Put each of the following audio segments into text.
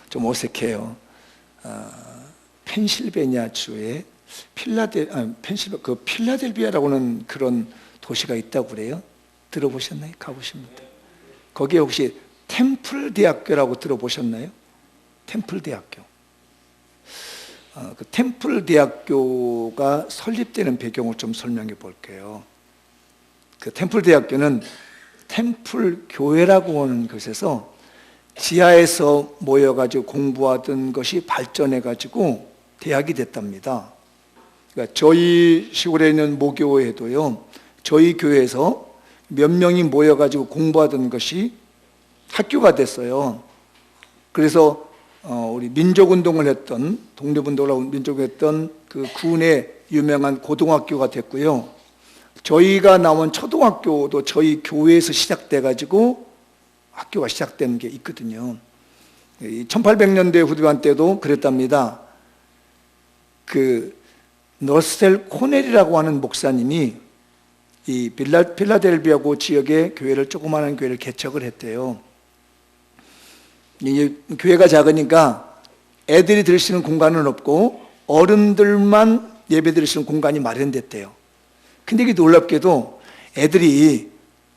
좀 어색해요. 펜실베니아 주에 필라델비아라고는 그런 도시가 있다고 그래요. 들어보셨나요? 가보십니다. 거기에 혹시 템플 대학교라고 들어보셨나요? 템플 대학교. 그 템플 대학교가 설립되는 배경을 좀 설명해 볼게요. 그 템플 대학교는 템플 교회라고 하는 곳에서 지하에서 모여가지고 공부하던 것이 발전해가지고 대학이 됐답니다. 그러니까 저희 시골에 있는 모교회도요, 저희 교회에서 몇 명이 모여가지고 공부하던 것이 학교가 됐어요. 그래서 우리 민족운동을 했던, 독립운동을 하고 민족을 했던 그 군의 유명한 고등학교가 됐고요. 저희가 나온 초등학교도 저희 교회에서 시작돼가지고 학교가 시작된 게 있거든요. 1800년대 후반 때도 그랬답니다. 그 러셀 코넬이라고 하는 목사님이 이 필라델비아고 지역의 교회를, 조그마한 교회를 개척을 했대요. 이 교회가 작으니까 애들이 들을 수 있는 공간은 없고 어른들만 예배 드릴 수 있는 공간이 마련됐대요. 근데 이게 놀랍게도 애들이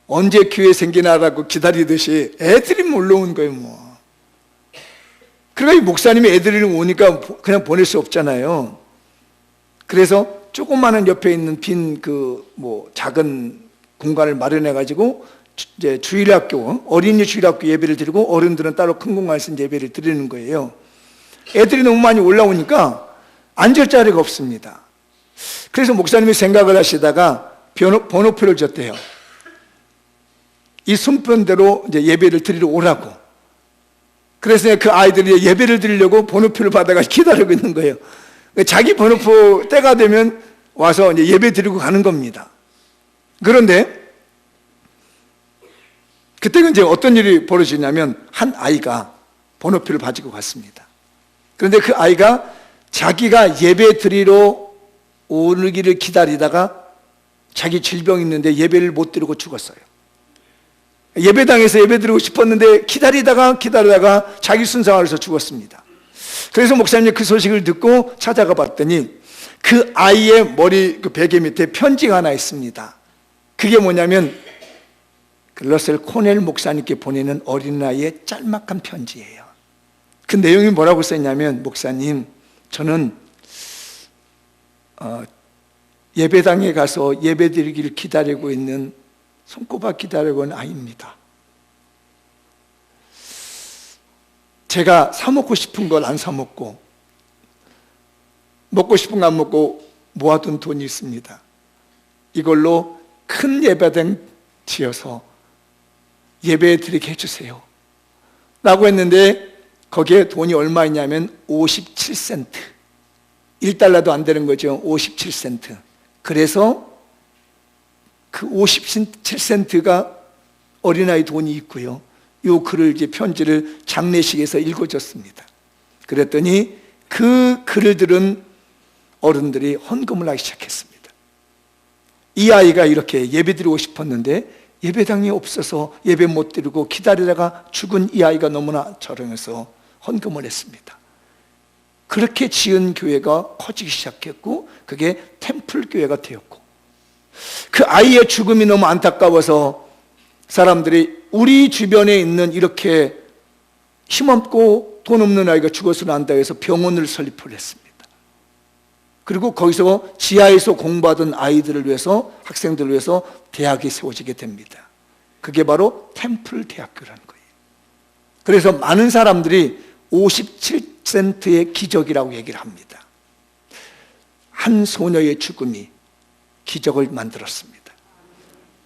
언제 교회 생기나라고 기다리듯이 애들이 몰려온 거예요, 뭐. 그러니까 이 목사님이 애들이 오니까 그냥 보낼 수 없잖아요. 그래서 조그마한 옆에 있는 빈 작은 공간을 마련해가지고 이제 주일학교, 어린이 주일학교 예배를 드리고 어른들은 따로 큰 공간에서 예배를 드리는 거예요. 애들이 너무 많이 올라오니까 앉을 자리가 없습니다. 그래서 목사님이 생각을 하시다가 번호표를 줬대요. 이 순번대로 이제 예배를 드리러 오라고. 그래서 그 아이들이 예배를 드리려고 번호표를 받아가 기다리고 있는 거예요. 자기 번호표 때가 되면 와서 이제 예배 드리고 가는 겁니다. 그런데 그때 이제 어떤 일이 벌어지냐면 한 아이가 번호표를 가지고 갔습니다. 그런데 그 아이가 자기가 예배 드리러 오기를 기다리다가 자기 질병이 있는데 예배를 못 드리고 죽었어요. 예배당에서 예배 드리고 싶었는데 기다리다가 자기 순상하면서 죽었습니다. 그래서 목사님이 그 소식을 듣고 찾아가 봤더니 그 아이의 머리 그 베개 밑에 편지가 하나 있습니다. 그게 뭐냐면 러셀 코넬 목사님께 보내는 어린아이의 짤막한 편지예요. 그 내용이 뭐라고 써있냐면, 목사님, 저는 예배당에 가서 예배드리기를 기다리고 있는, 손꼽아 기다리고 있는 아이입니다. 제가 사 먹고 싶은 걸 안 사 먹고, 먹고 싶은 거 안 먹고 모아둔 돈이 있습니다. 이걸로 큰 예배당 지어서 예배 드리게 해주세요 라고 했는데, 거기에 돈이 얼마 있냐면 57센트, 1달러도 안 되는 거죠. 57센트. 그래서 그 57센트가 어린아이 돈이 있고요, 요 글을, 이제 편지를 장례식에서 읽어줬습니다. 그랬더니 그 글을 들은 어른들이 헌금을 하기 시작했습니다. 이 아이가 이렇게 예배 드리고 싶었는데 예배당이 없어서 예배 못 드리고 기다리다가 죽은 이 아이가 너무나 저렴해서 헌금을 했습니다. 그렇게 지은 교회가 커지기 시작했고, 그게 템플 교회가 되었고, 그 아이의 죽음이 너무 안타까워서 사람들이 우리 주변에 있는 이렇게 힘없고 돈 없는 아이가 죽어서 난다 해서 병원을 설립을 했습니다. 그리고 거기서 지하에서 공부하던 아이들을 위해서, 학생들을 위해서 대학이 세워지게 됩니다. 그게 바로 템플 대학교라는 거예요. 그래서 많은 사람들이 57센트의 기적이라고 얘기를 합니다. 한 소녀의 죽음이 기적을 만들었습니다.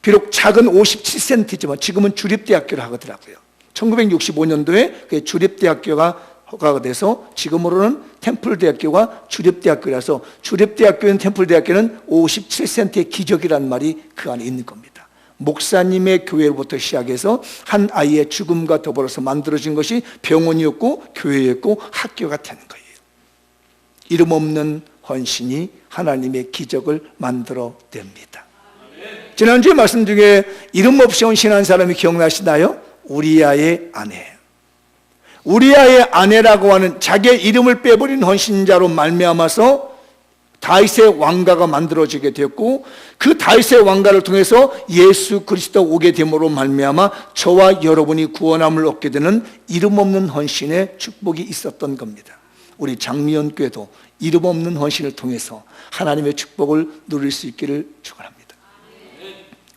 비록 작은 57센트지만 지금은 주립대학교를 하더라고요. 1965년도에 주립대학교가 허가가 돼서 지금으로는 템플대학교가 주립대학교라서, 주립대학교인 템플대학교는 57센트의 기적이라는 말이 그 안에 있는 겁니다. 목사님의 교회로부터 시작해서 한 아이의 죽음과 더불어서 만들어진 것이 병원이었고 교회였고 학교가 되는 거예요. 이름 없는 헌신이 하나님의 기적을 만들어냅니다. 지난주에 말씀 중에 이름 없이 헌신한 사람이 기억나시나요? 우리아의 아내. 우리아의 아내라고 하는 자기의 이름을 빼버린 헌신자로 말미암아서 다윗의 왕가가 만들어지게 되었고, 그 다윗의 왕가를 통해서 예수 그리스도 오게 됨으로 말미암아 저와 여러분이 구원함을 얻게 되는 이름 없는 헌신의 축복이 있었던 겁니다. 우리 장미연 교회도 이름 없는 헌신을 통해서 하나님의 축복을 누릴 수 있기를 축원합니다.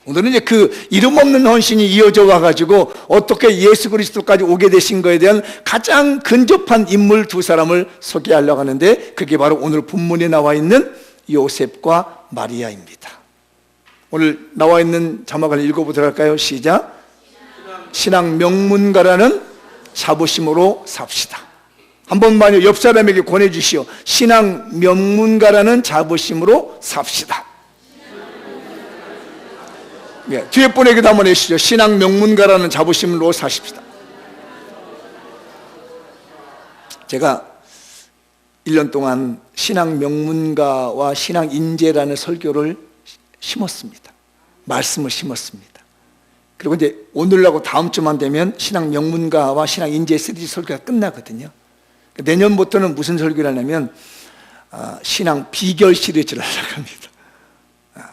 오늘은 이제 그 이름 없는 헌신이 이어져 와가지고 어떻게 예수 그리스도까지 오게 되신 거에 대한 가장 근접한 인물 두 사람을 소개하려고 하는데, 그게 바로 오늘 본문에 나와 있는 요셉과 마리아입니다. 오늘 나와 있는 자막을 읽어보도록 할까요? 시작. 신앙 명문가라는 자부심으로 삽시다. 한 번만 옆 사람에게 권해주시오. 신앙 명문가라는 자부심으로 삽시다. 예, 뒤에 분에게도 한번 해주시죠. 신앙 명문가라는 자부심으로 사십시다. 제가 1년 동안 신앙 명문가와 신앙 인재라는 설교를 심었습니다. 말씀을 심었습니다. 그리고 이제 오늘하고 다음 주만 되면 신앙 명문가와 신앙 인재 시리즈 설교가 끝나거든요. 내년부터는 무슨 설교를 하냐면 신앙 비결 시리즈를 하려고 합니다.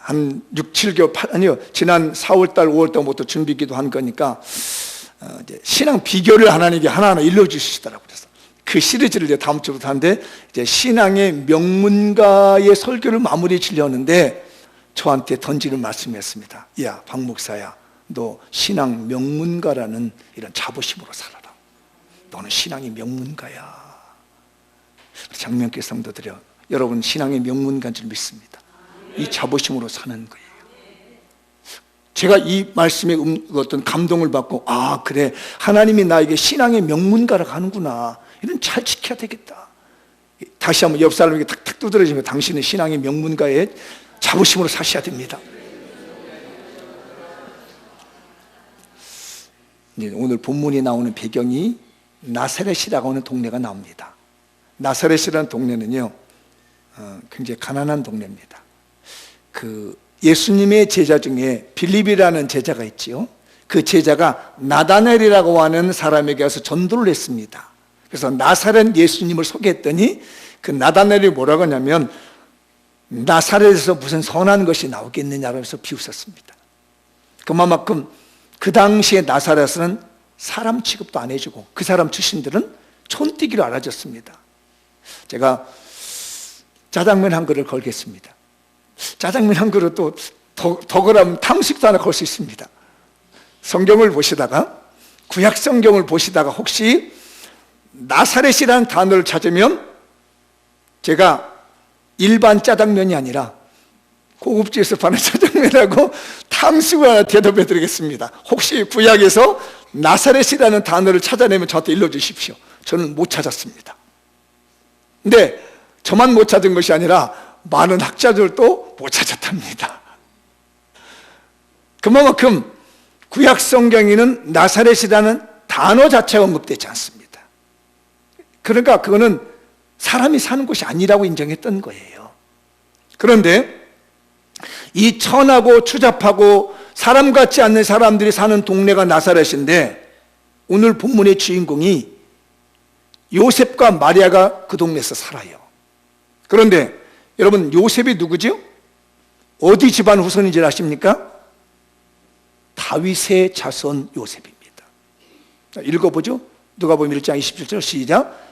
한 6, 7개월, 아니요, 지난 4월달, 5월달부터 준비기도 한 거니까 이제 신앙 비결을 하나님께 하나하나 일러주시더라고요. 그래서 그 시리즈를 이제 다음 주부터 하는데, 이제 신앙의 명문가의 설교를 마무리 지려는데 저한테 던지는 말씀이었습니다. 야, 박 목사야, 너 신앙 명문가라는 이런 자부심으로 살아라. 너는 신앙의 명문가야. 장명교 성도들이여, 여러분 신앙의 명문가인 줄 믿습니다. 이 자부심으로 사는 거예요. 제가 이 말씀에 어떤 감동을 받고, 아 그래, 하나님이 나에게 신앙의 명문가라고 하는구나, 이런 잘 지켜야 되겠다. 다시 한번 옆 사람에게 탁탁 두드려주면, 당신은 신앙의 명문가의 자부심으로 사셔야 됩니다. 오늘 본문이 나오는 배경이 나사렛이라고 하는 동네가 나옵니다. 나사렛이라는 동네는요, 굉장히 가난한 동네입니다. 그 예수님의 제자 중에 빌립이라는 제자가 있지요. 그 제자가 나다넬이라고 하는 사람에게 와서 전도를 했습니다. 그래서 나사렛 예수님을 소개했더니 그 나다넬이 뭐라고 하냐면, 나사렛에서 무슨 선한 것이 나오겠느냐고 해서 비웃었습니다. 그만큼 그 당시에 나사렛은 사람 취급도 안 해주고 그 사람 출신들은 촌뛰기로 알아졌습니다. 제가 짜장면 한 그릇 걸겠습니다. 짜장면 한 그릇도 더 그러면 탕수육도 하나 걸 수 있습니다. 성경을 보시다가, 구약 성경을 보시다가 혹시 나사렛이라는 단어를 찾으면 제가 일반 짜장면이 아니라 고급집에서 파는 짜장면하고 탕수육을 하나 대접해 드리겠습니다. 혹시 구약에서 나사렛이라는 단어를 찾아내면 저한테 일러주십시오. 저는 못 찾았습니다. 근데 저만 못 찾은 것이 아니라 많은 학자들도 못 찾았답니다. 그만큼 구약 성경에는 나사렛이라는 단어 자체가 언급되지 않습니다. 그러니까 그거는 사람이 사는 곳이 아니라고 인정했던 거예요. 그런데 이 천하고 추잡하고 사람 같지 않는 사람들이 사는 동네가 나사렛인데, 오늘 본문의 주인공이 요셉과 마리아가 그 동네에서 살아요. 그런데 여러분, 요셉이 누구죠? 어디 집안 후손인지 아십니까? 다윗의 자손 요셉입니다. 자, 읽어보죠. 누가복음 1장 27절 시작.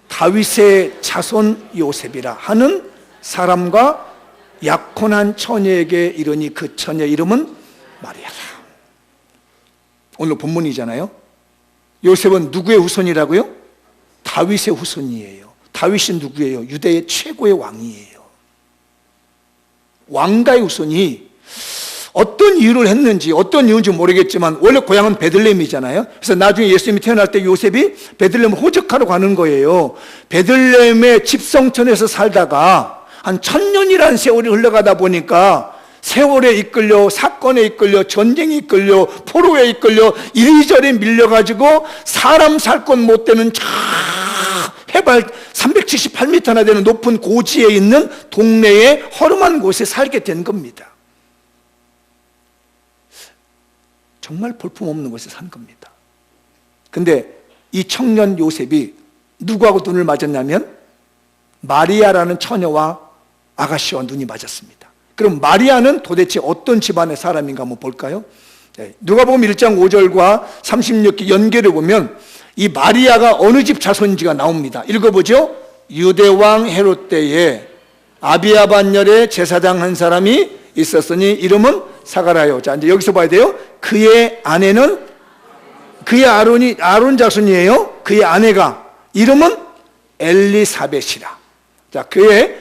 다윗의 자손 요셉이라 하는 사람과 약혼한 처녀에게 이르니 그 처녀 이름은 마리아라. 오늘 본문이잖아요. 요셉은 누구의 후손이라고요? 다윗의 후손이에요. 다윗이 누구예요? 유대의 최고의 왕이에요. 왕가의 후손이 어떤 이유를 했는지, 어떤 이유인지 모르겠지만 원래 고향은 베들레헴이잖아요. 그래서 나중에 예수님이 태어날 때 요셉이 베들레헴을 호적하러 가는 거예요. 베들레헴의 집성촌에서 살다가 한 1000년이라는 세월이 흘러가다 보니까 세월에 이끌려, 사건에 이끌려, 전쟁에 이끌려, 포로에 이끌려 이리저리 밀려가지고 사람 살 곳 못 되는 해발 378m나 되는 높은 고지에 있는 동네의 허름한 곳에 살게 된 겁니다. 정말 볼품없는 곳에 산 겁니다. 근데 이 청년 요셉이 누구하고 눈을 맞았냐면 마리아라는 처녀와 아가씨와 눈이 맞았습니다. 그럼 마리아는 도대체 어떤 집안의 사람인가 한번 볼까요? 누가복음 1장 5절과 36기 연계를 보면 이 마리아가 어느 집 자손인지가 나옵니다. 읽어보죠. 유대왕 헤롯 때에 아비야 반열에 제사장 한 사람이 있었으니 이름은 사가랴요. 자, 이제 여기서 봐야 돼요. 그의 아내는 그의 아론 자손이에요. 그의 아내가 이름은 엘리사벳이라. 자, 그의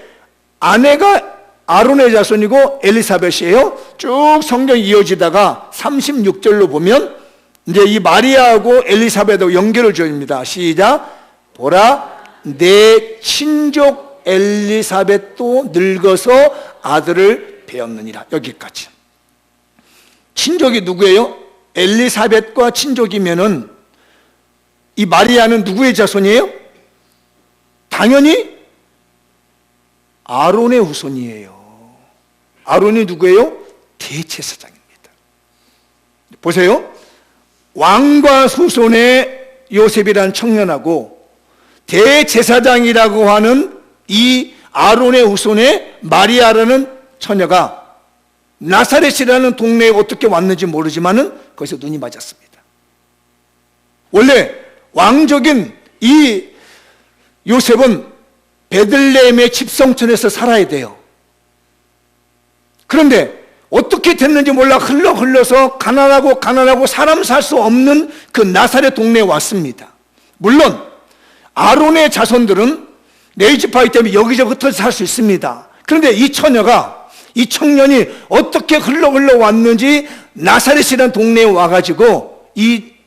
아내가 아론의 자손이고 엘리사벳이에요. 쭉 성경이 이어지다가 36절로 보면 이제 이 마리아하고 엘리사벳하고 연결을 지어줍니다. 시작. 보라, 내 친족 엘리사벳도 늙어서 아들을 배었느니라. 여기까지. 친족이 누구예요? 엘리사벳과 친족이면은 이 마리아는 누구의 자손이에요? 당연히 아론의 후손이에요. 아론이 누구예요? 대제사장입니다. 보세요. 왕과 후손의 요셉이라는 청년하고 대제사장이라고 하는 이 아론의 후손의 마리아라는 처녀가 나사렛이라는 동네에 어떻게 왔는지 모르지만은 거기서 눈이 맞았습니다. 원래 왕족인 이 요셉은 베들레헴의 집성촌에서 살아야 돼요. 그런데 어떻게 됐는지 몰라 흘러서 가난하고 사람 살 수 없는 그 나사렛 동네에 왔습니다. 물론 아론의 자손들은 레위지파이기 때문에 여기저기 흩어져 살 수 있습니다. 그런데 이 청년이 어떻게 흘러 왔는지 나사렛이라는 동네에 와가지고 이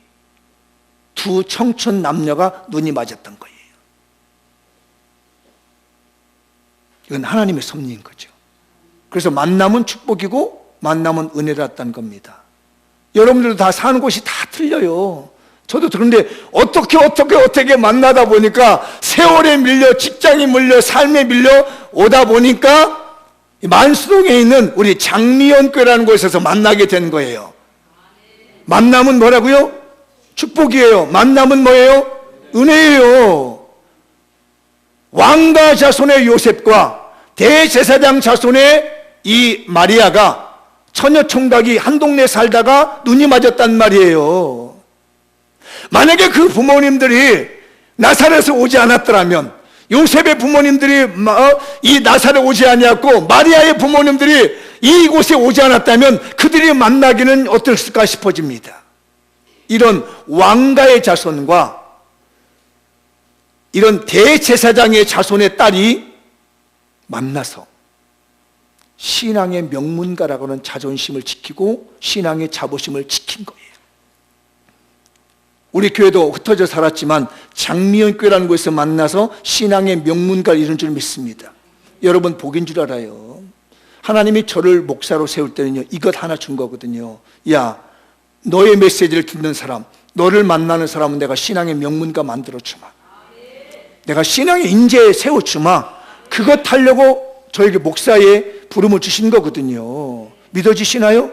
두 청춘 남녀가 눈이 맞았던 거예요. 이건 하나님의 섭리인 거죠. 그래서 만남은 축복이고 만남은 은혜였다는 겁니다. 여러분들도 다 사는 곳이 다 틀려요. 저도 그런데 어떻게 만나다 보니까 세월에 밀려, 직장에 밀려, 삶에 밀려 오다 보니까 만수동에 있는 우리 장미연교회라는 곳에서 만나게 된 거예요. 만남은 뭐라고요? 축복이에요. 만남은 뭐예요? 은혜예요. 왕가 자손의 요셉과 대제사장 자손의 이 마리아가 처녀 총각이 한 동네에 살다가 눈이 맞았단 말이에요. 만약에 그 부모님들이 나사렛에 오지 않았더라면, 요셉의 부모님들이 이 나사렛에 오지 않았고 마리아의 부모님들이 이곳에 오지 않았다면 그들이 만나기는 어땠을까 싶어집니다. 이런 왕가의 자손과 이런 대제사장의 자손의 딸이 만나서 신앙의 명문가라고 하는 자존심을 지키고 신앙의 자부심을 지킨 거예요. 우리 교회도 흩어져 살았지만 장미연교회라는 곳에서 만나서 신앙의 명문가를 이룬 줄 믿습니다. 여러분 복인 줄 알아요. 하나님이 저를 목사로 세울 때는요, 이것 하나 준 거거든요. 야, 너의 메시지를 듣는 사람, 너를 만나는 사람은 내가 신앙의 명문가 만들어주마. 내가 신앙의 인재 세워주마. 그것 하려고 저에게 목사의 부름을 주신 거거든요. 믿어지시나요?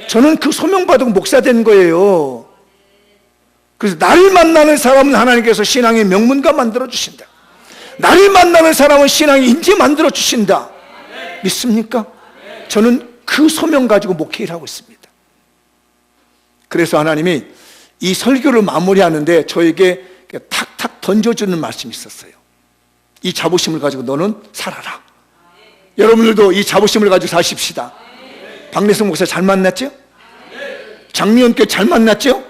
저는 그 소명 받고 목사 된 거예요. 그래서 나를 만나는 사람은 하나님께서 신앙의 명문가 만들어 주신다. 나를 만나는 사람은 신앙의 인재 만들어 주신다. 믿습니까? 저는 그 소명 가지고 목회를 하고 있습니다. 그래서 하나님이 이 설교를 마무리하는데 저에게 탁탁 던져주는 말씀이 있었어요. 이 자부심을 가지고 너는 살아라. 여러분들도 이 자부심을 가지고 사십시다. 박래성 목사 잘 만났죠? 장미연교회 잘 만났죠?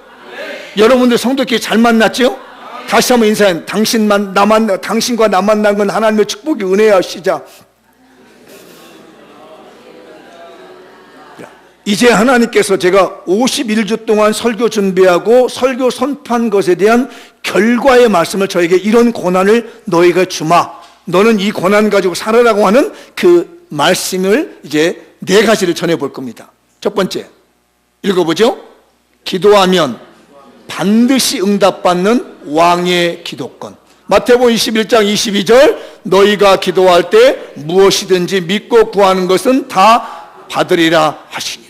여러분들 성도끼리 잘 만났죠? 다시 한번 인사해. 당신과 나 만난 건 하나님의 축복이 은혜야. 시작. 이제 하나님께서 제가 51주 동안 설교 준비하고 설교 선포한 것에 대한 결과의 말씀을 저에게 이런 고난을 너희가 주마. 너는 이 고난 가지고 살아라고 하는 그 말씀을 이제 4가지를 전해볼 겁니다. 첫 번째, 읽어보죠. 기도하면 반드시 응답받는 왕의 기도권. 마태복음 21장 22절, 너희가 기도할 때 무엇이든지 믿고 구하는 것은 다 받으리라 하시니라.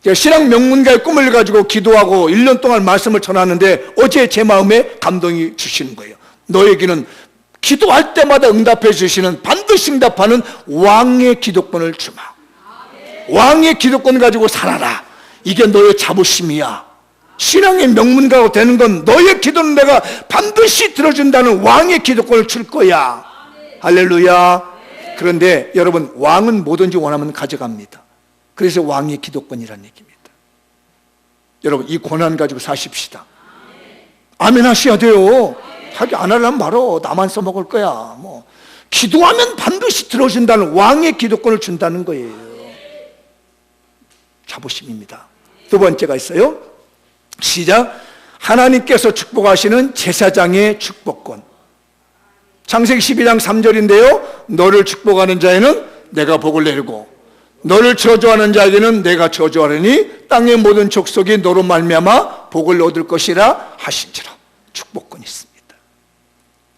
제가 신앙 명문가의 꿈을 가지고 기도하고 1년 동안 말씀을 전하는데 어제 제 마음에 감동이 주시는 거예요. 너에게는 기도할 때마다 응답해 주시는, 반드시 응답하는 왕의 기도권을 주마. 왕의 기도권 가지고 살아라. 이게 너의 자부심이야. 신앙의 명문가가 되는 건 너의 기도는 내가 반드시 들어준다는 왕의 기도권을 줄 거야. 할렐루야. 그런데 여러분, 왕은 뭐든지 원하면 가져갑니다. 그래서 왕의 기도권이라는 얘기입니다. 여러분, 이 권한 가지고 사십시다. 아멘 하셔야 돼요. 자기 안 하려면 말어. 나만 써먹을 거야. 뭐 기도하면 반드시 들어준다는 왕의 기도권을 준다는 거예요. 자부심입니다. 두 번째가 있어요. 시작. 하나님께서 축복하시는 제사장의 축복권. 창세기 12장 3절인데요. 너를 축복하는 자에는 내가 복을 내리고 너를 저주하는 자에게는 내가 저주하리니 땅의 모든 족속이 너로 말미암아 복을 얻을 것이라 하신지라. 축복권이 있습니다.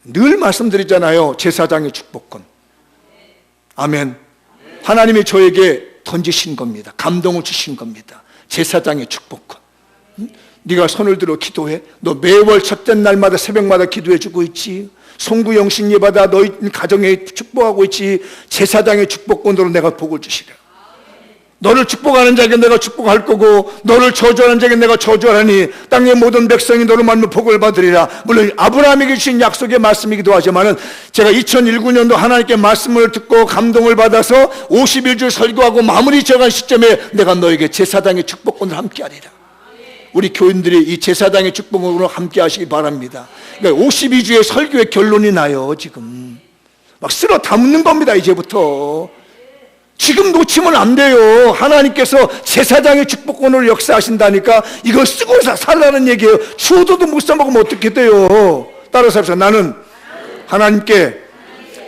늘 말씀드리잖아요. 제사장의 축복권. 아멘. 하나님이 저에게 던지신 겁니다. 감동을 주신 겁니다. 제사장의 축복권. 네가 손을 들어 기도해. 너 매월 첫째 날마다 새벽마다 기도해주고 있지. 송구 영신 예받아 너희 가정에 축복하고 있지. 제사장의 축복권으로 내가 복을 주시라. 너를 축복하는 자에게 내가 축복할 거고 너를 저주하는 자에게 내가 저주하니 땅의 모든 백성이 너를 만나 복을 받으리라. 물론 아브라함에게 주신 약속의 말씀이기도 하지만 제가 2019년도 하나님께 말씀을 듣고 감동을 받아서 51주 설교하고 마무리 지어간 시점에 내가 너에게 제사장의 축복권을 함께 하리라. 우리 교인들이 이 제사장의 축복으로 함께 하시기 바랍니다. 그러니까 52주의 설교의 결론이 나요. 지금 막 쓸어 담는 겁니다. 이제부터 지금 놓치면 안 돼요. 하나님께서 제사장의 축복권으로 역사하신다니까 이걸 쓰고 살라는 얘기예요. 주어도 못 써먹으면 어떻게 돼요? 따라서 합시다. 나는 하나님께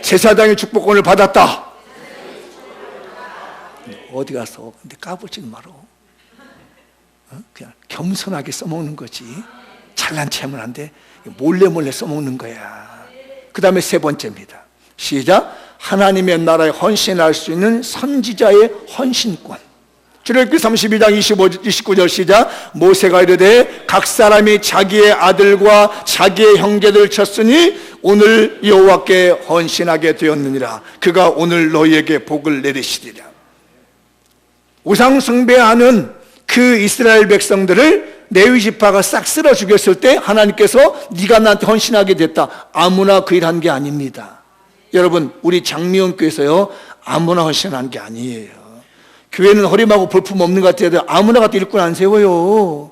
제사장의 축복권을 받았다. 어디 가서 근데 까불지 말어. 그냥 겸손하게 써먹는 거지. 잘난 체하면 안 돼. 몰래 써먹는 거야. 그 다음에 세 번째입니다. 시작. 하나님의 나라에 헌신할 수 있는 선지자의 헌신권. 출애굽기 32장 29절 시작. 모세가 이르되 각 사람이 자기의 아들과 자기의 형제들을 쳤으니 오늘 여호와께 헌신하게 되었느니라. 그가 오늘 너희에게 복을 내리시리라. 우상 숭배하는 그 이스라엘 백성들을 레위 지파가 싹 쓸어 죽였을 때 하나님께서 네가 나한테 헌신하게 됐다. 아무나 그 일 한 게 아닙니다. 여러분, 우리 장미원 교회에서요 아무나 헌신한 게 아니에요. 교회는 허림하고 볼품 없는 것 같아요. 아무나 갖다 일꾼 안 세워요.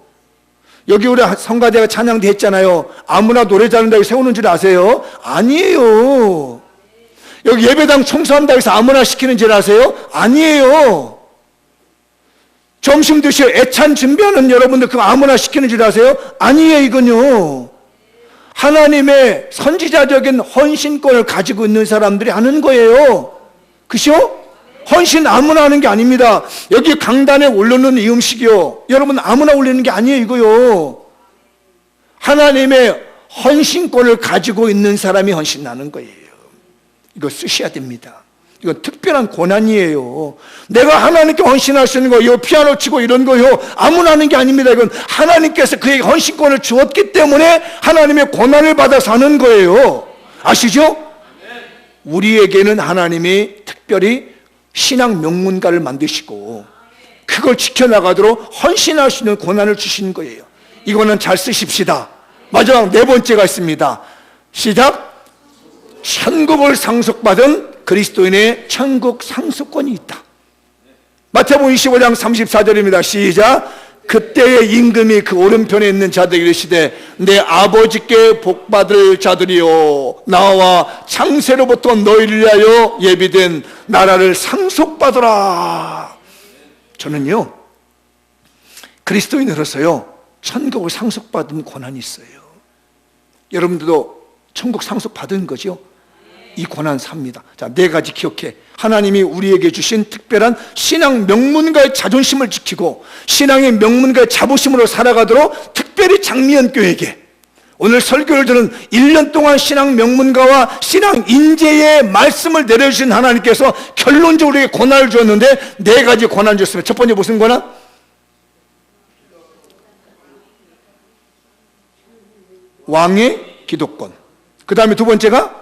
여기 우리 성가대가 찬양대 했잖아요. 아무나 노래 잘한다고 세우는 줄 아세요? 아니에요. 여기 예배당 청소한다고 해서 아무나 시키는 줄 아세요? 아니에요. 점심 드시고 애찬 준비하는 여러분들 그거 아무나 시키는 줄 아세요? 아니에요. 이건요 하나님의 선지자적인 헌신권을 가지고 있는 사람들이 하는 거예요. 그죠? 헌신 아무나 하는 게 아닙니다. 여기 강단에 올려놓는 이 음식이요, 여러분 아무나 올리는 게 아니에요. 이거요 하나님의 헌신권을 가지고 있는 사람이 헌신하는 거예요. 이거 쓰셔야 됩니다. 이건 특별한 고난이에요. 내가 하나님께 헌신할 수 있는 거, 이 피아노 치고 이런 거요 아무나 하는 게 아닙니다. 이건 하나님께서 그에게 헌신권을 주었기 때문에 하나님의 고난을 받아서 하는 거예요. 아시죠? 우리에게는 하나님이 특별히 신앙 명문가를 만드시고 그걸 지켜나가도록 헌신할 수 있는 고난을 주시는 거예요. 이거는 잘 쓰십시다. 마지막 네 번째가 있습니다. 시작. 천국을 상속받은 그리스도인의 천국 상속권이 있다. 마태복음 25장 34절입니다. 시작. 그때의 임금이 그 오른편에 있는 자들에게 이르시되 내 아버지께 복받을 자들이요 나와 창세로부터 너희를 위하여 예비된 나라를 상속받으라. 저는요 그리스도인으로서요 천국을 상속받은 권한이 있어요. 여러분들도 천국 상속받은 거죠? 이 고난 삽니다. 자, 네 가지 기억해. 하나님이 우리에게 주신 특별한 신앙 명문가의 자존심을 지키고 신앙의 명문가의 자부심으로 살아가도록 특별히 장미연 교회에게 오늘 설교를 들은 1년 동안 신앙 명문가와 신앙 인재의 말씀을 내려주신 하나님께서 결론적으로 우리에게 고난을 주었는데 네 가지 고난을 주셨습니다. 첫 번째 무슨 고난? 왕의 기도권. 그 다음에 두 번째가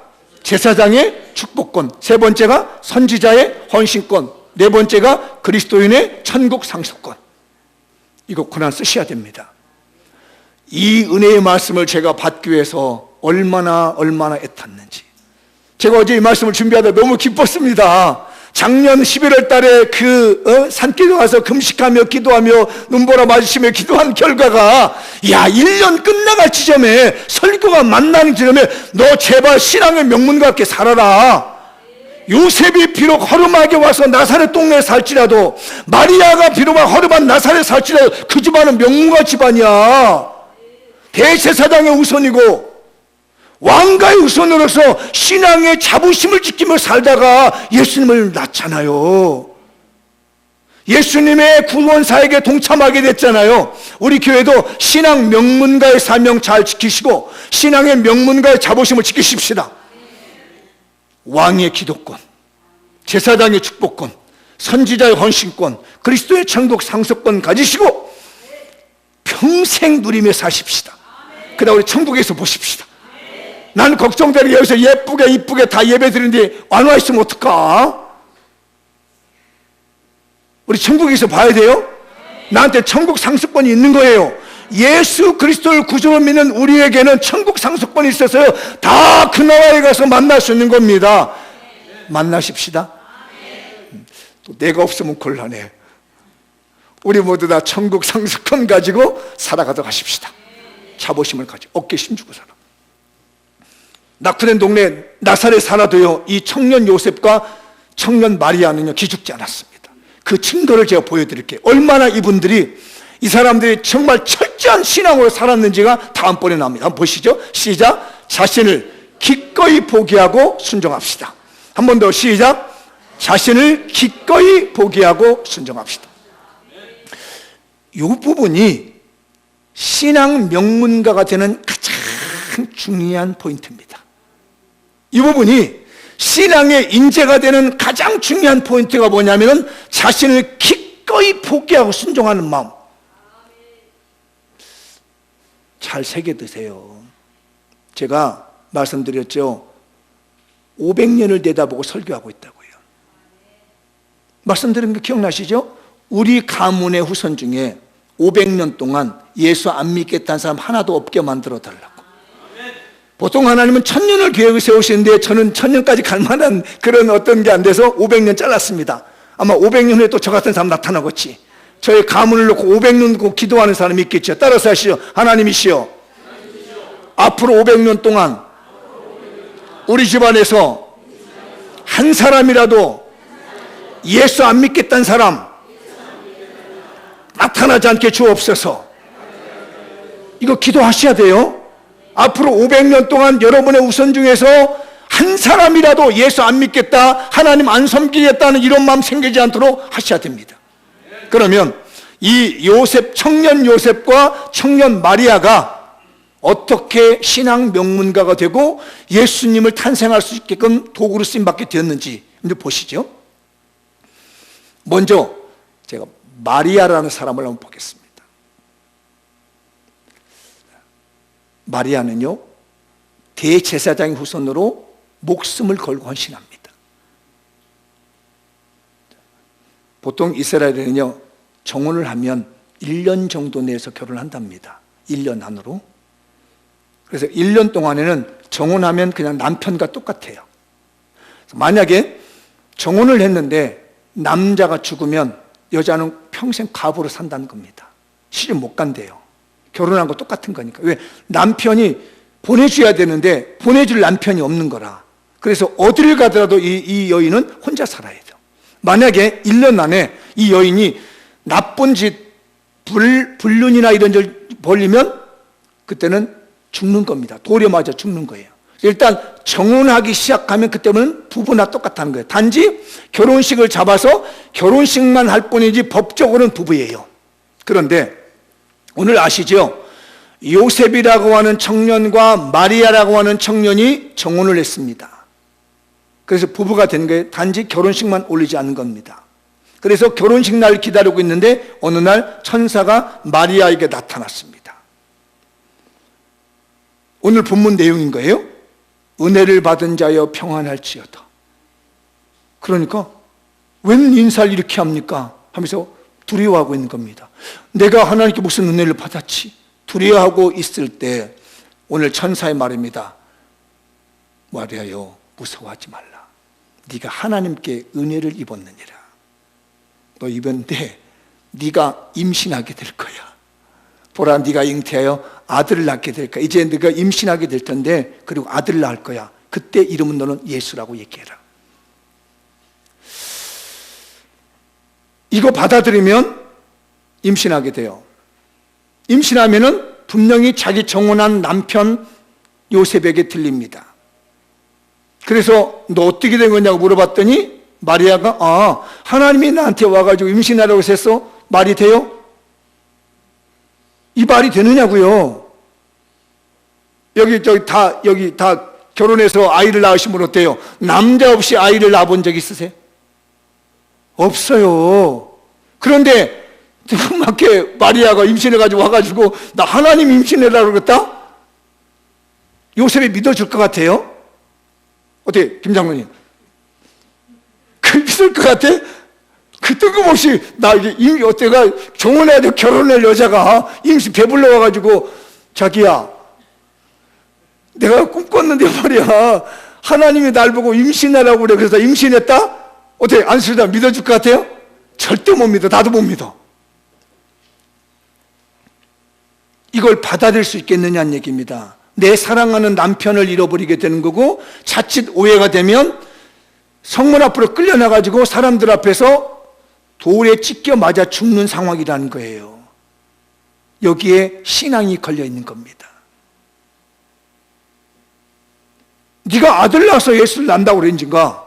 제사장의 축복권. 세 번째가 선지자의 헌신권. 네 번째가 그리스도인의 천국 상속권. 이거 고난 쓰셔야 됩니다. 이 은혜의 말씀을 제가 받기 위해서 얼마나 애탔는지. 제가 어제 이 말씀을 준비하다 너무 기뻤습니다. 작년 11월 달에 산기도 가서 금식하며 기도하며 눈보라 마주치며 기도한 결과가 1년 끝나갈 지점에 설교가 만나는 지점에 너 제발 신앙의 명문가답게 살아라. 요셉이 비록 허름하게 와서 나사렛 동네에 살지라도, 마리아가 비록 허름한 나사렛 살지라도 그 집안은 명문가 집안이야. 대제사장의 우선이고 왕가의 우선으로서 신앙의 자부심을 지키며 살다가 예수님을 낳잖아요. 예수님의 구원사역에 동참하게 됐잖아요. 우리 교회도 신앙 명문가의 사명 잘 지키시고 신앙의 명문가의 자부심을 지키십시다. 왕의 기도권, 제사장의 축복권, 선지자의 헌신권, 그리스도의 천국 상속권 가지시고 평생 누리며 사십시다. 그다음 우리 천국에서 보십시다. 나는 걱정되는 게 여기서 예쁘게 이쁘게 다 예배 드리는데 안 와 있으면 어떡하? 우리 천국에서 봐야 돼요. 나한테 천국 상속권이 있는 거예요. 예수 그리스도를 구주로 믿는 우리에게는 천국 상속권이 있어서요, 다 그 나라에 가서 만날 수 있는 겁니다. 만나십시다. 또 내가 없으면 곤란해. 우리 모두 다 천국 상속권 가지고 살아가도록 하십시다. 자부심을 가지고 어깨 힘주고 살아. 낙후된 동네 나사렛 살아도요, 이 청년 요셉과 청년 마리아는요 기죽지 않았습니다. 그 증거를 제가 보여드릴게요. 얼마나 이분들이, 이 사람들이 정말 철저한 신앙으로 살았는지가 다음번에 나옵니다. 한번 보시죠. 시작. 자신을 기꺼이 포기하고 순종합시다. 한 번 더 시작. 자신을 기꺼이 포기하고 순종합시다. 이 부분이 신앙 명문가가 되는 가장 중요한 포인트입니다. 이 부분이 신앙의 인재가 되는 가장 중요한 포인트가 뭐냐면 자신을 기꺼이 포기하고 순종하는 마음. 잘 새겨드세요. 제가 말씀드렸죠. 500년을 내다보고 설교하고 있다고요. 말씀드린 거 기억나시죠? 우리 가문의 후손 중에 500년 동안 예수 안 믿겠다는 사람 하나도 없게 만들어 달라고. 보통 하나님은 1000년을 계획을 세우시는데 저는 1000년까지 갈 만한 그런 어떤 게 안 돼서 500년 잘랐습니다. 아마 500년 후에 또 저 같은 사람 나타나겠지. 저의 가문을 놓고 500년 놓고 기도하는 사람이 있겠죠. 따라서 하시죠. 하나님이시여, 앞으로 500년 동안 우리 집안에서 한 사람이라도 예수 안 믿겠다는 사람 나타나지 않게 주옵소서. 이거 기도하셔야 돼요. 앞으로 500년 동안 여러분의 우선 중에서 한 사람이라도 예수 안 믿겠다, 하나님 안 섬기겠다는 이런 마음 생기지 않도록 하셔야 됩니다. 그러면 이 요셉, 청년 요셉과 청년 마리아가 어떻게 신앙 명문가가 되고 예수님을 탄생할 수 있게끔 도구로 쓰임받게 되었는지 이제 보시죠. 먼저 제가 마리아라는 사람을 한번 보겠습니다. 마리아는요, 대제사장의 후손으로 목숨을 걸고 헌신합니다. 보통 이스라엘에는요, 정혼을 하면 1년 정도 내에서 결혼한답니다. 1년 안으로. 그래서 1년 동안에는 정혼하면 그냥 남편과 똑같아요. 만약에 정혼을 했는데 남자가 죽으면 여자는 평생 과부로 산다는 겁니다. 시집 못 간대요. 결혼한 거 똑같은 거니까. 왜? 남편이 보내줘야 되는데 보내줄 남편이 없는 거라. 그래서 어디를 가더라도 이 여인은 혼자 살아야 돼요. 만약에 1년 안에 이 여인이 나쁜 짓, 불륜이나 이런 걸 벌리면 그때는 죽는 겁니다. 돌에 맞아 죽는 거예요. 일단 정혼하기 시작하면 그때는 부부나 똑같다는 거예요. 단지 결혼식을 잡아서 결혼식만 할 뿐이지 법적으로는 부부예요. 그런데 오늘 아시죠? 요셉이라고 하는 청년과 마리아라고 하는 청년이 정혼을 했습니다. 그래서 부부가 된 거예요. 단지 결혼식만 올리지 않은 겁니다. 그래서 결혼식 날 기다리고 있는데 어느 날 천사가 마리아에게 나타났습니다. 오늘 본문 내용인 거예요. 은혜를 받은 자여 평안할지어다. 그러니까 웬 인사를 이렇게 합니까? 하면서 두려워하고 있는 겁니다. 내가 하나님께 무슨 은혜를 받았지? 두려워하고 있을 때 오늘 천사의 말입니다. 마리아여 무서워하지 말라. 네가 하나님께 은혜를 입었느니라. 너 입었는데 네가 임신하게 될 거야. 보라, 네가 잉태하여 아들을 낳게 될 거야. 이제 네가 임신하게 될 텐데 그리고 아들을 낳을 거야. 그때 이름은 너는 예수라고 얘기해라. 이거 받아들이면 임신하게 돼요. 임신하면은 분명히 자기 정혼한 남편 요셉에게 들립니다. 그래서 너 어떻게 된 거냐고 물어봤더니 마리아가 하나님이 나한테 와가지고 임신하라고 해서 말이 돼요? 이 말이 되느냐고요? 여기 다 결혼해서 아이를 낳으시면 어때요? 남자 없이 아이를 낳아본 적 있으세요? 없어요. 그런데 그렇게 마리아가 임신해가지고 와가지고 나 하나님 임신해라고 그랬다? 요셉이 믿어줄 것 같아요? 어때, 김장로님? 그 믿을 것 같아? 그 뜬금없이 나 이게 어때가 정혼해야 돼 결혼할 여자가 임신 배불러 와가지고 자기야 내가 꿈꿨는데 말이야 하나님이 날 보고 임신하라고 그래 그래서 임신했다? 어때 안수다 믿어줄 것 같아요? 절대 못 믿어. 나도 못 믿어. 이걸 받아들일 수 있겠느냐는 얘기입니다. 내 사랑하는 남편을 잃어버리게 되는 거고 자칫 오해가 되면 성문 앞으로 끌려나가지고 사람들 앞에서 돌에 찢겨 맞아 죽는 상황이라는 거예요. 여기에 신앙이 걸려 있는 겁니다. 네가 아들 낳아서 예수를 낳는다고 그랬는가?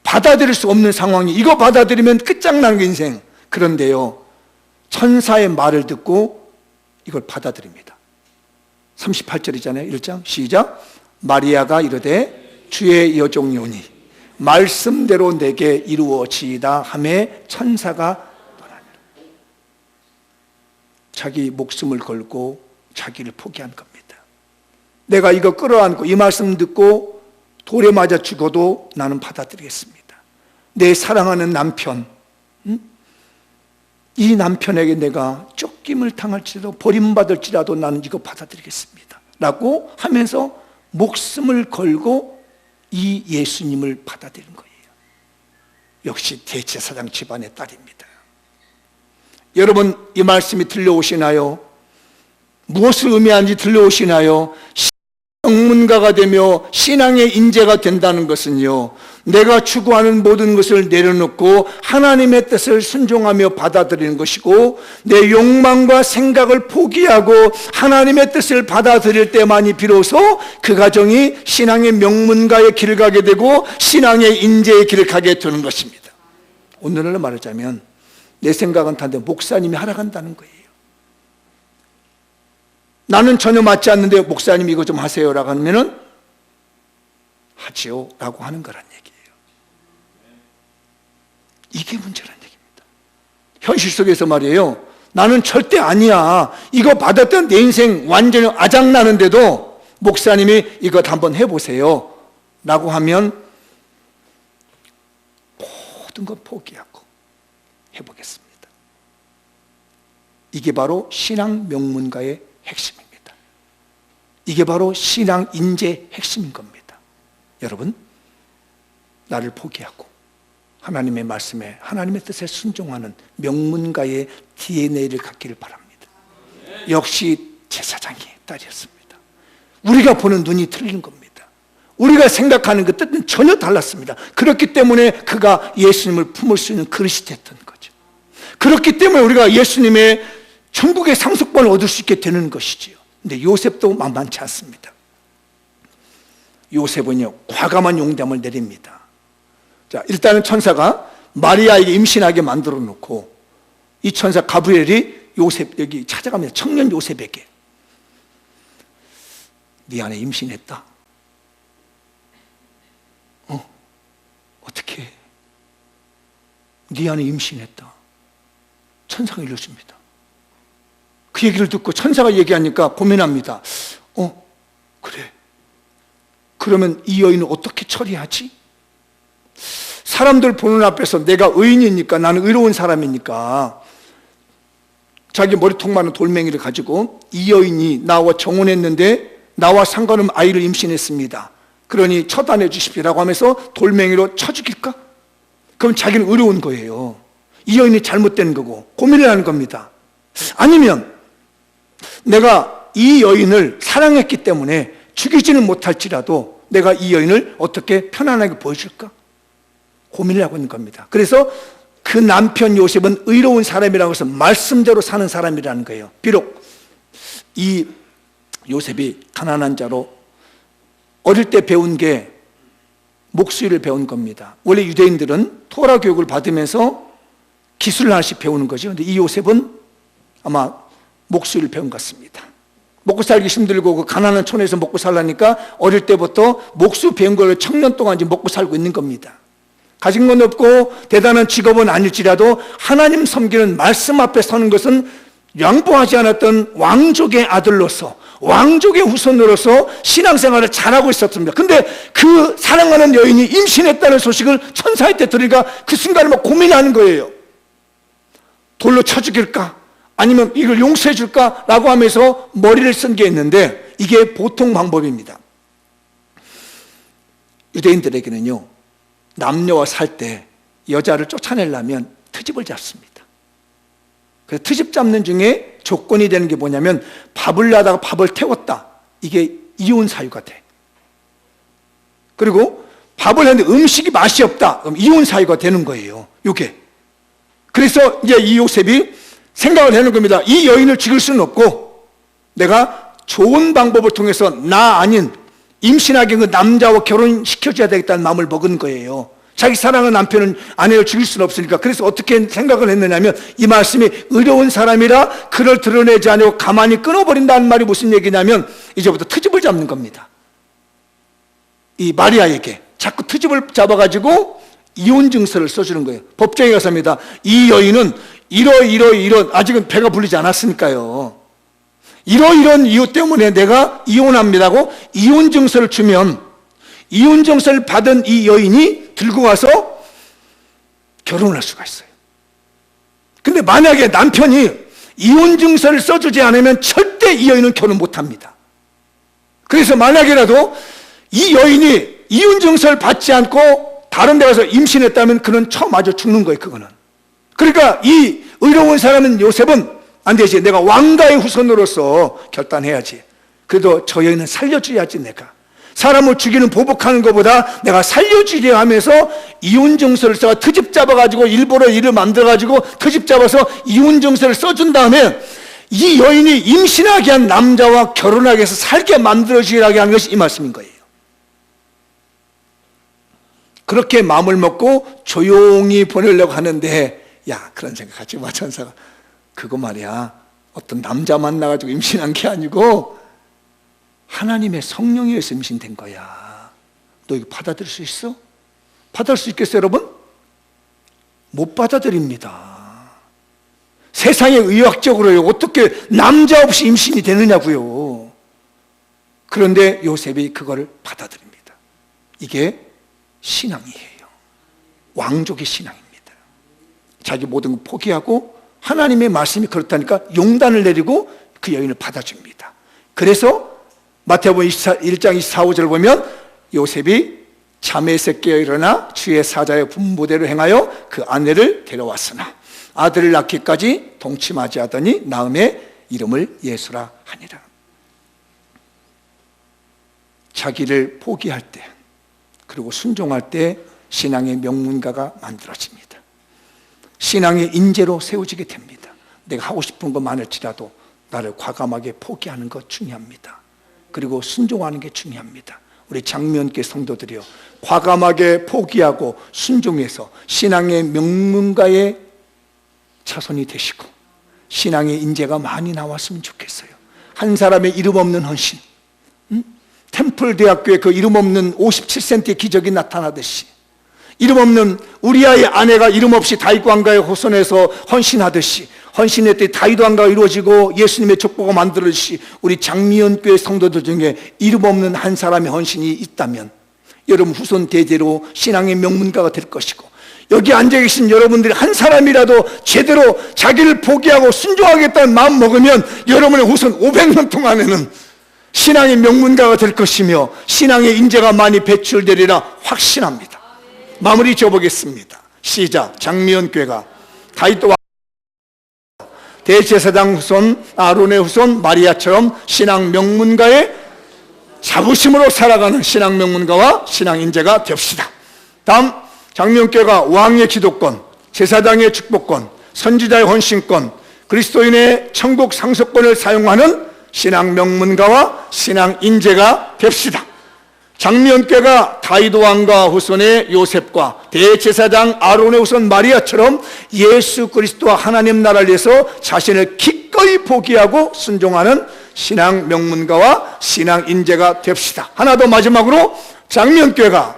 받아들일 수 없는 상황이 이거 받아들이면 끝장나는 인생. 그런데요 천사의 말을 듣고 이걸 받아들입니다. 38절이잖아요. 1장 시작. 마리아가 이르되 주의 여종이오니 말씀대로 내게 이루어지이다 하매 천사가 떠나니라. 자기 목숨을 걸고 자기를 포기한 겁니다. 내가 이거 끌어안고 이 말씀 듣고 돌에 맞아 죽어도 나는 받아들이겠습니다. 내 사랑하는 남편, 이 남편에게 내가 쫓김을 당할지라도 버림받을지라도 나는 이거 받아들이겠습니다 라고 하면서 목숨을 걸고 이 예수님을 받아들인 거예요. 역시 대제사장 집안의 딸입니다. 여러분 이 말씀이 들려오시나요? 무엇을 의미하는지 들려오시나요? 영문가가 되며 신앙의 인재가 된다는 것은요 내가 추구하는 모든 것을 내려놓고 하나님의 뜻을 순종하며 받아들이는 것이고 내 욕망과 생각을 포기하고 하나님의 뜻을 받아들일 때만이 비로소 그 가정이 신앙의 명문가의 길을 가게 되고 신앙의 인재의 길을 가게 되는 것입니다. 오늘날로 말하자면 내 생각은 다른데 목사님이 하러 간다는 거예요. 나는 전혀 맞지 않는데 목사님 이거 좀 하세요 라고 하면은 하지요 라고 하는 거란 얘기예요. 이게 문제란 얘기입니다. 현실 속에서 말이에요 나는 절대 아니야 이거 받았던 내 인생 완전히 아작나는데도 목사님이 이것 한번 해보세요 라고 하면 모든 걸 포기하고 해보겠습니다. 이게 바로 신앙 명문가의 핵심입니다. 이게 바로 신앙 인재의 핵심인 겁니다. 여러분 나를 포기하고 하나님의 말씀에 하나님의 뜻에 순종하는 명문가의 DNA를 갖기를 바랍니다. 역시 제사장의 딸이었습니다. 우리가 보는 눈이 틀린 겁니다. 우리가 생각하는 그 뜻은 전혀 달랐습니다. 그렇기 때문에 그가 예수님을 품을 수 있는 그릇이 됐던 거죠. 그렇기 때문에 우리가 예수님의 천국의 상속권을 얻을 수 있게 되는 것이지요. 근데 요셉도 만만치 않습니다. 요셉은요 과감한 용담을 내립니다. 자, 일단은 천사가 마리아에게 임신하게 만들어 놓고 이 천사 가브리엘이 요셉 여기 찾아갑니다. 청년 요셉에게 네 안에 임신했다. 어떻게 네 안에 임신했다. 천사가 일러줍니다. 그 얘기를 듣고 천사가 얘기하니까 고민합니다. 그래? 그러면 이 여인을 어떻게 처리하지? 사람들 보는 앞에서 내가 의인이니까, 나는 의로운 사람이니까 자기 머리통 많은 돌멩이를 가지고 이 여인이 나와 정혼했는데 나와 상관없는 아이를 임신했습니다, 그러니 처단해 주십시오라고 하면서 돌멩이로 쳐 죽일까? 그럼 자기는 의로운 거예요. 이 여인이 잘못된 거고 고민을 하는 겁니다. 아니면 내가 이 여인을 사랑했기 때문에 죽이지는 못할지라도 내가 이 여인을 어떻게 편안하게 보여줄까? 고민을 하고 있는 겁니다. 그래서 그 남편 요셉은 의로운 사람이라고 해서 말씀대로 사는 사람이라는 거예요. 비록 이 요셉이 가난한 자로 어릴 때 배운 게 목수일을 배운 겁니다. 원래 유대인들은 토라 교육을 받으면서 기술을 하나씩 배우는 거죠. 그런데 이 요셉은 아마 목수일을 배운 것 같습니다. 먹고 살기 힘들고 그 가난한 촌에서 먹고 살라니까 어릴 때부터 목수 배운 걸 청년 동안 지금 먹고 살고 있는 겁니다. 가진 건 없고 대단한 직업은 아닐지라도 하나님 섬기는 말씀 앞에 서는 것은 양보하지 않았던 왕족의 아들로서, 왕족의 후손으로서 신앙생활을 잘하고 있었습니다. 근데 그 사랑하는 여인이 임신했다는 소식을 천사한테 들으니까 그 순간에 막 고민하는 거예요. 돌로 쳐 죽일까? 아니면 이걸 용서해 줄까? 라고 하면서 머리를 쓴 게 있는데, 이게 보통 방법입니다. 유대인들에게는요, 남녀와 살 때 여자를 쫓아내려면 트집을 잡습니다. 그래서 트집 잡는 중에 조건이 되는 게 뭐냐면, 밥을 하다가 밥을 태웠다, 이게 이혼 사유가 돼. 그리고 밥을 했는데 음식이 맛이 없다, 그럼 이혼 사유가 되는 거예요, 이게. 그래서 이제 이 요셉이 생각을 해놓은 겁니다. 이 여인을 죽일 수는 없고 내가 좋은 방법을 통해서 나 아닌 임신하게 그 남자와 결혼시켜줘야 되겠다는 마음을 먹은 거예요. 자기 사랑하는 남편은 아내를 죽일 수는 없으니까. 그래서 어떻게 생각을 했느냐면, 이 말씀이 의로운 사람이라 그를 드러내지 않고 가만히 끊어버린다는 말이 무슨 얘기냐면, 이제부터 트집을 잡는 겁니다. 이 마리아에게 자꾸 트집을 잡아가지고 이혼 증서를 써주는 거예요. 법정에 가서입니다. 이 여인은 이런 아직은 배가 불리지 않았으니까요, 이런 이유 때문에 내가 이혼합니다고 이혼 증서를 주면, 이혼 증서를 받은 이 여인이 들고 가서 결혼을 할 수가 있어요. 근데 만약에 남편이 이혼 증서를 써주지 않으면 절대 이 여인은 결혼 못합니다. 그래서 만약에라도 이 여인이 이혼 증서를 받지 않고 다른 데 가서 임신했다면 그는 처음 맞아 죽는 거예요, 그거는. 그러니까 이 의로운 사람은 요셉은 안 되지, 내가 왕가의 후손으로서 결단해야지. 그래도 저 여인은 살려줘야지. 내가 사람을 죽이는 보복하는 것보다 내가 살려주려 하면서 이혼 증서를 써, 트집 잡아가지고 일부러 일을 만들어가지고 트집 잡아서 이혼 증서를 써준 다음에 이 여인이 임신하게 한 남자와 결혼하게 해서 살게 만들어지게 하는 것이 이 말씀인 거예요. 그렇게 마음을 먹고 조용히 보내려고 하는데, 야, 그런 생각하지 마, 천사가. 그거 말이야, 어떤 남자 만나가지고 임신한 게 아니고 하나님의 성령에 의해서 임신된 거야. 너 이거 받아들일 수 있어? 받아들일 수 있겠어요, 여러분? 못 받아들입니다. 세상에 의학적으로요, 어떻게 남자 없이 임신이 되느냐고요. 그런데 요셉이 그거를 받아들입니다. 이게 신앙이에요. 왕족의 신앙입니다. 자기 모든 걸 포기하고 하나님의 말씀이 그렇다니까 용단을 내리고 그 여인을 받아줍니다. 그래서 마태복음 1장 24, 5절을 보면 요셉이 잠에서 깨어 일어나 주의 사자의 분부대로 행하여 그 아내를 데려왔으나 아들을 낳기까지 동침하지 하더니 낳음에 이름을 예수라 하니라. 자기를 포기할 때, 그리고 순종할 때 신앙의 명문가가 만들어집니다. 신앙의 인재로 세워지게 됩니다. 내가 하고 싶은 것 많을지라도 나를 과감하게 포기하는 것 중요합니다. 그리고 순종하는 게 중요합니다. 우리 장미원교회 성도들이요, 과감하게 포기하고 순종해서 신앙의 명문가의 자손이 되시고 신앙의 인재가 많이 나왔으면 좋겠어요. 한 사람의 이름 없는 헌신, 템플 대학교에 그 이름 없는 57cm의 기적이 나타나듯이, 이름 없는 우리아의 아내가 이름 없이 다윗 왕가의 호선에서 헌신하듯이, 헌신의 때 다윗 왕가가 이루어지고 예수님의 족보가 만들어지시 우리 장미연교회 성도들 중에 이름 없는 한 사람의 헌신이 있다면 여러분 후손 대대로 신앙의 명문가가 될 것이고, 여기 앉아 계신 여러분들이 한 사람이라도 제대로 자기를 포기하고 순종하겠다는 마음 먹으면 여러분의 후손 500년 동안에는 신앙의 명문가가 될 것이며 신앙의 인재가 많이 배출되리라 확신합니다. 마무리 지어보겠습니다. 시작. 장미연교회가 다윗 왕 대제사장 후손 아론의 후손 마리아처럼 신앙 명문가의 자부심으로 살아가는 신앙 명문가와 신앙 인재가 됩시다. 다음, 장미연교회가 왕의 기도권, 제사장의 축복권, 선지자의 헌신권, 그리스도인의 천국 상속권을 사용하는 신앙 명문가와 신앙 인재가 됩시다. 장미연교회가 다윗 왕과 후손의 요셉과 대제사장 아론의 후손 마리아처럼 예수 그리스도와 하나님 나라를 위해서 자신을 기꺼이 포기하고 순종하는 신앙 명문가와 신앙 인재가 됩시다. 하나 더 마지막으로, 장미연교회가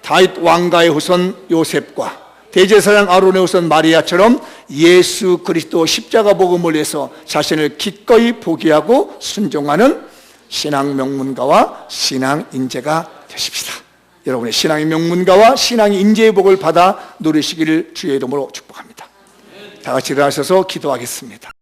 다윗 왕가의 후손 요셉과 대제사장 아론의 후손 마리아처럼 예수 그리스도 십자가 복음을 위해서 자신을 기꺼이 포기하고 순종하는 신앙 명문가와 신앙 인재가 되십시다. 여러분의 신앙의 명문가와 신앙의 인재의 복을 받아 누리시기를 주의 이름으로 축복합니다. 다 같이 일어나셔서 기도하겠습니다.